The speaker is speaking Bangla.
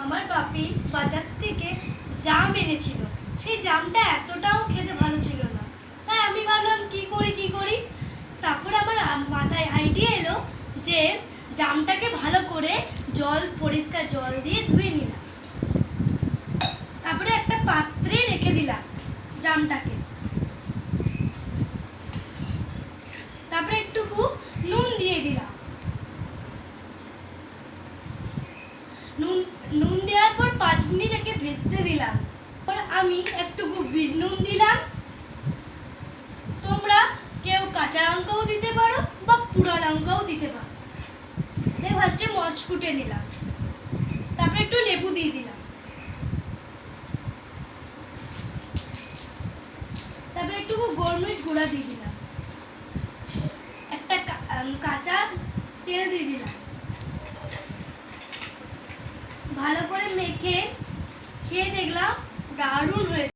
আমার বাপি বাজার থেকে জাম এনেছিল। সেই জামটা এতটাও খেতে ভালো ছিল না। তাই আমি ভাবলাম কি করি। তারপর আমার মাথায় আইডিয়া এলো যে জামটাকে ভালো করে পরিষ্কার জল দিয়ে ধুয়ে নিলাম। তারপরে একটা পাত্রে রেখে দিলাম জামটাকে। তারপরে একটুকু নুন দিয়ে দিলাম। নুন দেওয়ার পর 5 মিনিট একে ভেজতে দিলাম। আমি একটুকু বিট নুন দিলাম। তোমরা কেউ কাঁচা লঙ্কাও দিতে পারো বা পুরা লঙ্কাও দিতে পারো। ফার্স্টে মরিচ কুটে নিলাম। তারপরে একটু লেবু দিয়ে দিলাম। তারপরে একটু গোলমরিচ গুঁড়া দিয়ে দিলাম। একটা কাঁচা তেল দিয়ে দিলাম। ভালো করে মেখে খেয়ে দেখলাম দারুণ হয়েছে।